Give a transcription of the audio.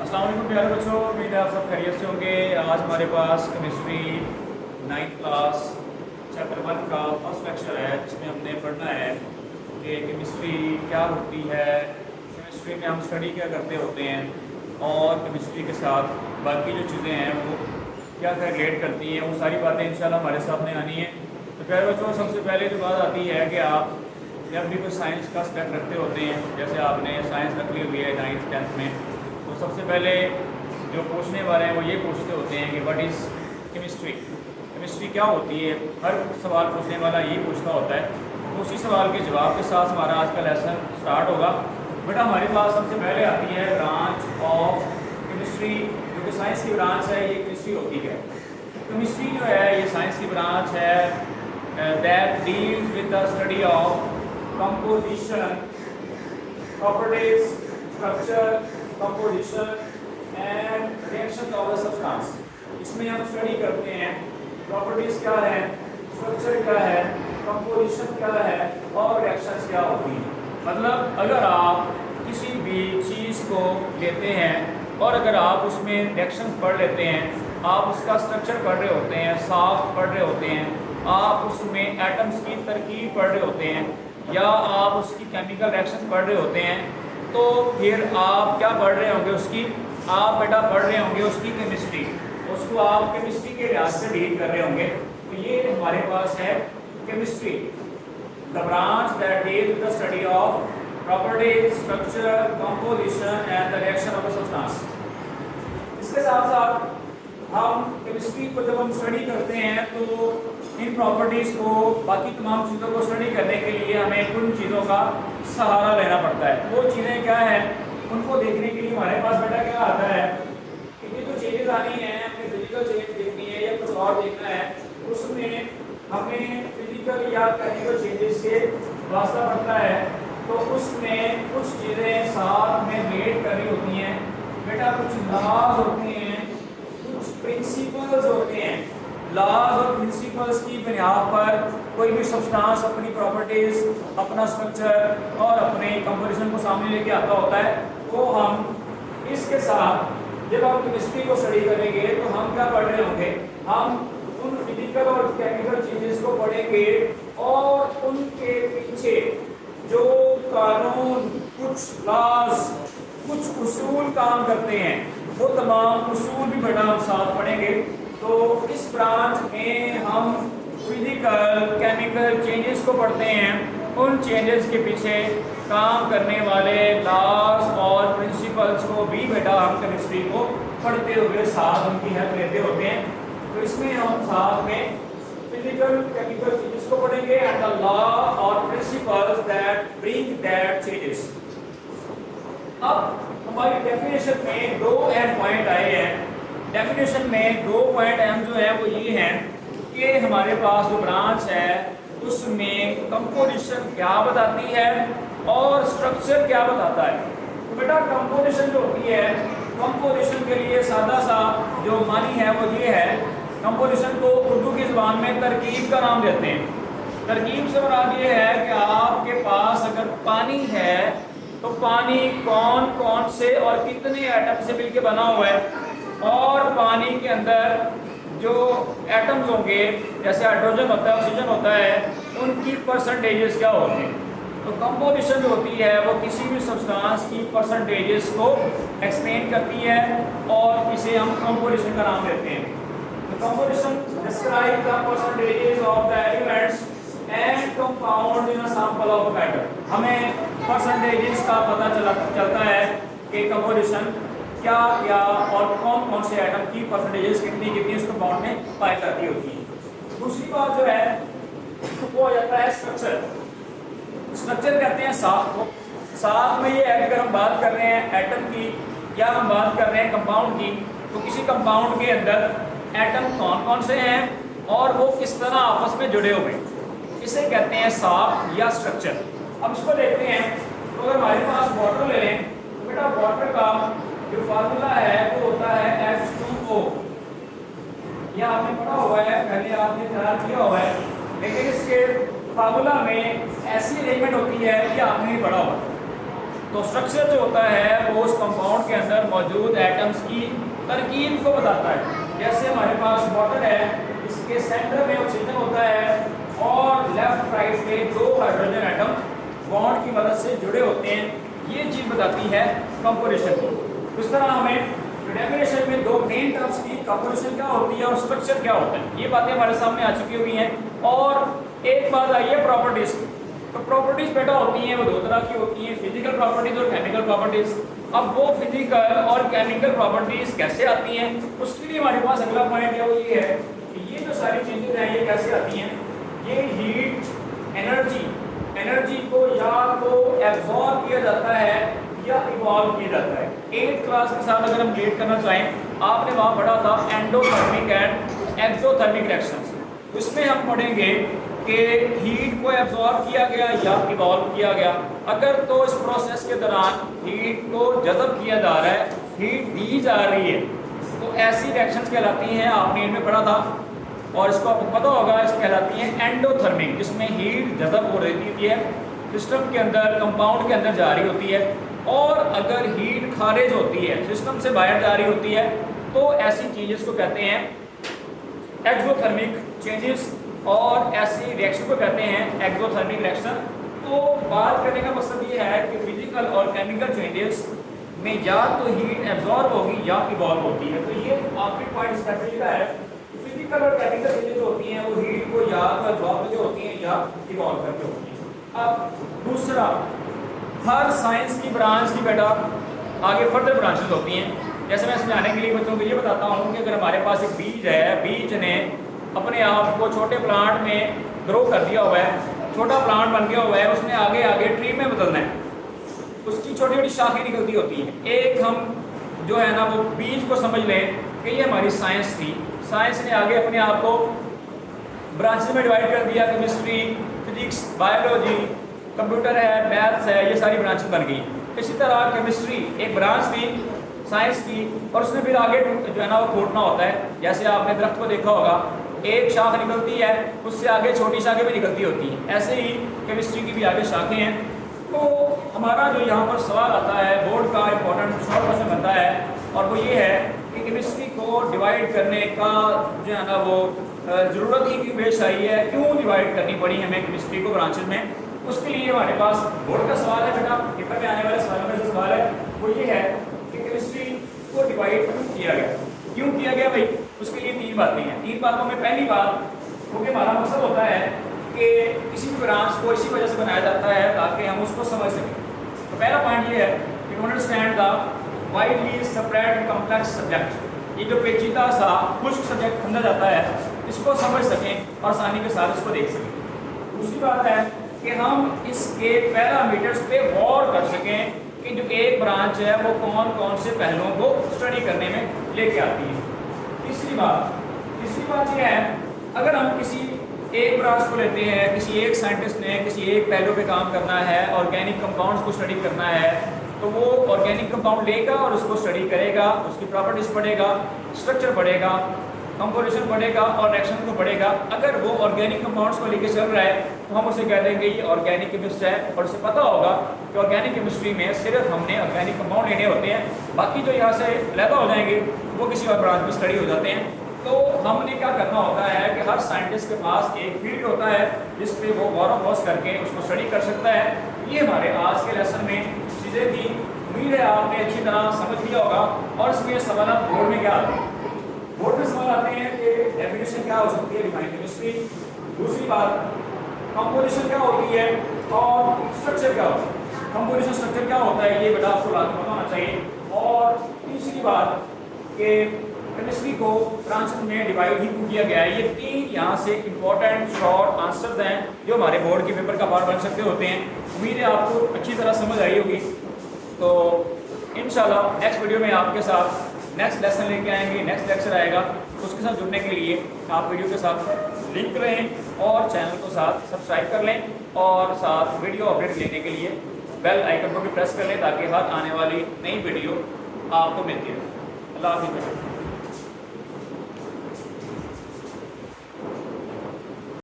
अस्सलाम वालेकुम प्यारे बच्चों, उम्मीद है आप सब खैरियत से होंगे। आज हमारे पास केमिस्ट्री 9th क्लास चैप्टर 1 का फर्स्ट लेक्चर है, जिसमें हमने पढ़ना है कि केमिस्ट्री क्या होती है, केमिस्ट्री में हम स्टडी क्या करते होते हैं और केमिस्ट्री के साथ बाकी जो चीज़ें हैं वो क्या क्या रिलेट करती हैं। वो सारी बातें इंशाल्लाह हमारे सामने आनी है। तो प्यारे बच्चों, सबसे पहले जो बात आती है कि आप जब भी कोई साइंस का सब्जेक्ट रखते होते हैं, जैसे आपने साइंस रख ली हुई है 9th 10th में, तो सबसे पहले जो पूछने वाले हैं वो ये पूछते होते हैं कि व्हाट इज़ केमिस्ट्री, केमिस्ट्री क्या होती है। हर सवाल पूछने वाला ये पूछता होता है। तो उसी सवाल के जवाब के साथ हमारा आज का लेसन स्टार्ट होगा। बेटा, हमारे पास सबसे पहले आती है ब्रांच ऑफ केमिस्ट्री, जो कि साइंस की ब्रांच है। ये केमिस्ट्री होती है। केमिस्ट्री जो है ये साइंस की ब्रांच है that deals with the study of composition, properties, structure, composition and reaction of the substance. इसमें हम स्टडी करते हैं प्रॉपर्टीज क्या है, स्ट्रक्चर क्या है, कंपोजिशन क्या है और रिएक्शंस क्या होती हैं। मतलब अगर आप किसी भी चीज़ को लेते हैं और अगर आप उसमें रिएक्शंस पढ़ लेते हैं, आप उसका स्ट्रक्चर पढ़ रहे होते हैं, साफ्ट पढ़ रहे होते हैं, आप उसमें एटम्स की तरकीब पढ़ रहे होते हैं या आप उसकी केमिकल रिएक्शंस पढ़ रहे होते हैं, तो फिर आप क्या पढ़ रहे होंगे उसकी, आप बेटा पढ़ रहे होंगे उसकी केमिस्ट्री। उसको आप केमिस्ट्री के लिहाज से डील कर रहे होंगे। तो ये हमारे पास है chemistry, the branch that deals with the study of properties, structure, composition and the reaction of the substance. इसके साथ साथ हम केमिस्ट्री को जब हम स्टडी करते हैं तो इन प्रॉपर्टीज़ को, बाकी तमाम चीज़ों को स्टडी करने के लिए हमें उन चीज़ों का सहारा लेना पड़ता है। वो चीज़ें क्या हैं, उनको देखने के लिए हमारे पास बेटा क्या आता है कि ये जो चेंजेस आनी है, हमें फिजिकल चेंज देखनी है या कुछ और देखना है, उसमें हमें फिजिकल या केमिकल चेंजेस से वास्ता पड़ता है। तो उसमें कुछ चीज़ें साथ में रिलेट करनी होती हैं बेटा। कुछ लॉज होते हैं, कुछ प्रिंसिपल्स होते हैं। लॉज और प्रिंसिपल्स की बुनियाद पर कोई भी सब्सटेंस अपनी प्रॉपर्टीज, अपना स्ट्रक्चर और अपने कंपोजिशन को सामने लेके आता होता है। तो हम इसके साथ जब हम केमिस्ट्री को स्टडी करेंगे तो हम क्या पढ़ रहे होंगे, हम उन फिजिकल और केमिकल चीजेस को पढ़ेंगे और उनके पीछे जो कानून, कुछ लॉज, कुछ उसूल काम करते हैं, वो तमाम उसूल भी बेटा हम साथ पढ़ेंगे। तो इस ब्रांच में हम फिजिकल केमिकल चेंजेस को पढ़ते हैं, उन चेंजेस के पीछे काम करने वाले लॉज और प्रिंसिपल्स को भी बेटा हम केमिस्ट्री को पढ़ते हुए साथ उनकी हेल्प लेते होते हैं। तो इसमें हम साथ में फिजिकल केमिकल चेंजेस को पढ़ेंगे एंड द लॉ और principles that bring that changes. अब हमारी डेफिनेशन में दो अहम पॉइंट आए हैं। डेफिनेशन में दो पॉइंट अहम जो है वो ये हैं कि हमारे पास जो ब्रांच है उसमें कंपोजिशन क्या बताती है और स्ट्रक्चर क्या बताता है। तो बेटा कंपोजिशन जो होती है, कंपोजिशन के लिए सादा सा जो मानी है वो ये है, कंपोजिशन को उर्दू की ज़बान में तरकीब का नाम देते हैं। तरकीब से मुराद ये है कि आपके पास अगर पानी है तो पानी कौन कौन से और कितने एटम से मिलकर बना हुआ है, और पानी के अंदर जो एटम्स होंगे, जैसे हाइड्रोजन होता है, ऑक्सीजन होता है, उनकी परसेंटेजेस क्या होते हैं। तो कंपोजिशन जो होती है वो किसी भी सब्सटेंस की परसेंटेजेस को एक्सप्लेन करती है और इसे हम कंपोजिशन का नाम देते हैं। तो composition describe the percentages of the elements and compound in a sample of matter. हमें परसेंटेजेस का पता चलता है कि कंपोजिशन क्या क्या और कौन कौन से एटम की परसेंटेजेस कितनी कितनी उस कंपाउंड में पाई जाती होती है। दूसरी बात जो है वो हो जाता है स्ट्रक्चर। स्ट्रक्चर कहते हैं साथ को। साथ में ये है कि अगर हम बात कर रहे हैं एटम की या हम बात कर रहे हैं कंपाउंड की, तो किसी कंपाउंड के अंदर एटम कौन कौन से हैं और वो किस तरह आपस में जुड़े हुए, इसे कहते हैं साथ या स्ट्रक्चर। अब इसको देखते हैं। तो अगर हमारे पास वाटर ले लें तो बेटा वाटर का जो फार्मूला है वो होता है H2O। यह आपने पढ़ा हुआ है, पहले आपने तैयार किया हुआ है, लेकिन इसके फार्मूला में ऐसी अरेंजमेंट होती है कि आपने नहीं पढ़ा हुआ। तो स्ट्रक्चर जो होता है वो उस कंपाउंड के अंदर मौजूद एटम्स की तरकीब को बताता है। जैसे हमारे पास वाटर है, इसके सेंटर में ऑक्सीजन होता है और लेफ्ट राइट में दो हाइड्रोजन एटम बॉन्ड की मदद से जुड़े होते हैं। ये चीज़ बताती है कंपोजिशन को। इस तरह हमें डेफिनेशन में दो मेन टर्म्स की कंपोजिशन क्या होती है और स्ट्रक्चर क्या होता है, ये बातें हमारे सामने आ चुकी हुई हैं। और एक बात आई है प्रॉपर्टीज। तो प्रॉपर्टीज बेटा होती हैं वो दो तरह की होती हैं, फिजिकल प्रॉपर्टीज और केमिकल प्रॉपर्टीज। अब वो फिजिकल और केमिकल प्रॉपर्टीज कैसे आती हैं, उसके लिए हमारे पास अगला पॉइंट है वो ये है कि ये जो सारी चीजें हैं ये कैसे आती हैं। ये हीट एनर्जी को या तो एब्जॉर्ब किया जाता है या इवॉल्व किया जाता है। 8th क्लास के साथ अगर हम रिलेट करना चाहें, आपने वहाँ पढ़ा था एंडोथर्मिक एंड एक्सोथर्मिक रिएक्शंस। इसमें हम पढ़ेंगे कि हीट को एब्जॉर्ब किया गया या इवॉल्व किया गया। अगर तो इस प्रोसेस के दौरान हीट को जज़ब किया जा रहा है, हीट दी जा रही है, तो ऐसी रिएक्शंस कहलाती हैं, आपने इनमें पढ़ा था और इसको आपको पता होगा, इस कहलाती हैं एंडोथर्मिक, जिसमें हीट जज़ब हो रही है, सिस्टम के अंदर कंपाउंड के अंदर जा रही होती है। और अगर हीट खारिज होती है, सिस्टम से बाहर जा रही होती है, तो ऐसी चीज़ को कहते हैं एक्सोथर्मिक चेंजेस और ऐसी रिएक्शन को कहते हैं एक्सोथर्मिक रिएक्शन। तो बात करने का मकसद ये है कि फिजिकल और केमिकल चेंजेस में या तो हीट एब्जॉर्ब होगी या इवॉल्व होती है। तो ये आखिरी पॉइंट स्पेशली का है, फिजिकल और केमिकल चेंजेस जो होती हैं वो हीट को या तो एब्जॉर्ब करके होती हैं या इवॉल्व करके होती हैं। अब दूसरा, हर साइंस की ब्रांच की बेटा आगे फर्दर ब्रांचेस होती हैं। जैसे मैं समझाने के लिए बच्चों को ये बताता हूँ कि अगर हमारे पास एक बीज है, बीज ने अपने आप को छोटे प्लांट में ग्रो कर दिया हुआ है, छोटा प्लांट बन गया हुआ है, उसने आगे आगे ट्री में बदलना है, उसकी छोटी छोटी शाखें निकलती होती हैं। एक हम जो है ना वो बीज को समझ लें कि ये हमारी साइंस थी। साइंस ने आगे अपने आप को ब्रांचेस में डिवाइड कर दिया, केमिस्ट्री, फिजिक्स, बायोलॉजी, कंप्यूटर है, मैथ्स है, ये सारी ब्रांचेस बन गई। इसी तरह केमिस्ट्री एक ब्रांच थी साइंस की, और उसने फिर आगे जो है ना वो खोटना होता है। जैसे आपने दरख्त को देखा होगा, एक शाख निकलती है, उससे आगे छोटी शाखें भी निकलती होती हैं। ऐसे ही केमिस्ट्री की भी आगे शाखें हैं। तो हमारा जो यहाँ पर सवाल आता है, बोर्ड का इंपॉर्टेंट शॉर्ट क्वेश्चन बनता है, और वो ये है कि केमिस्ट्री को डिवाइड करने का जो है ना वो ज़रूरत ही क्यों पेश आई है, क्यों डिवाइड करनी पड़ी हमें केमिस्ट्री को ब्रांचेज में। उसके लिए हमारे पास बोर्ड का सवाल है बेटा, पेपर में आने वाले सवालों में जो सवाल है वो ये है कि केमिस्ट्री को डिवाइड क्यों किया गया। क्यों किया गया भाई, उसके लिए 3 बातें हैं। 3 बातों में पहली बात, क्योंकि हमारा मकसद होता है कि किसी भी ब्रांच को इसी वजह से बनाया जाता है ताकि हम उसको समझ सकें। तो पहला पॉइंट ये है कि to understand the widely separate complex subject. ये जो पेचीदा सा खुश्क सब्जेक्ट समझा जाता है, इसको समझ सकें और आसानी के साथ इसको देख सकें। दूसरी बात है कि हम इसके पैरामीटर्स पे गौर कर सकें कि जो एक ब्रांच है वो कौन कौन से पहलुओं को स्टडी करने में लेके आती है। तीसरी बात यह है, अगर हम किसी एक ब्रांच को लेते हैं, किसी एक साइंटिस्ट ने किसी एक पहलू पे काम करना है, ऑर्गेनिक कंपाउंड्स को स्टडी करना है, तो वो ऑर्गेनिक कंपाउंड लेगा और उसको स्टडी करेगा, उसकी प्रॉपर्टीज पढ़ेगा, स्ट्रक्चर पढ़ेगा, कंपोजिशन पढ़ेगा और रिएक्शन को पढ़ेगा। अगर वो ऑर्गेनिक कंपाउंड्स को लेके चल रहा है तो हम उसे कह देंगे ये ऑर्गेनिक केमिस्ट है, और उसे पता होगा कि ऑर्गेनिक केमिस्ट्री में सिर्फ हमने ऑर्गेनिक कंपाउंड लेने होते हैं, बाकी जो यहाँ से लैदा हो जाएंगे वो किसी और ब्रांच में स्टडी हो जाते हैं। तो हमने क्या करना होता है कि हर साइंटिस्ट के पास एक फील्ड होता है जिस पे वो गौर वोस करके उसको स्टडी कर सकता है। ये हमारे आज के लेसन में चीज़ें थी। उम्मीद है आपने अच्छी तरह समझ लिया होगा। और इसमें सवाल बोर्ड में क्या आते हैं, बोर्ड में सवाल आते हैं कि डेफिनेशन क्या हो सकती है डिफाइन केमिस्ट्री, दूसरी बात कंपोजिशन क्या होती है और स्ट्रक्चर क्या होता है। कंपोजिशन स्ट्रक्चर क्या होता है ये बेटा आपको लाजमी पता होना चाहिए। और तीसरी बात कि केमिस्ट्री को ब्रांचेस में डिवाइड ही क्यों किया गया है। ये 3 यहाँ से इंपॉर्टेंट शॉर्ट आंसर्स हैं जो हमारे बोर्ड के पेपर का पार्ट बन सकते होते हैं। उम्मीद है आपको अच्छी तरह समझ आई होगी। तो इंशाल्लाह नेक्स्ट वीडियो में आपके साथ नेक्स्ट लेसन लेके आएंगे, नेक्स्ट लेक्चर आएगा। उसके साथ जुड़ने के लिए आप वीडियो के साथ लिंक रहें और चैनल को साथ सब्सक्राइब कर लें, और साथ वीडियो अपडेट लेने के लिए बेल आइकन को भी प्रेस कर लें ताकि हर आने वाली नई वीडियो आपको मिलती रहे। अल्लाह हाफ़िज़।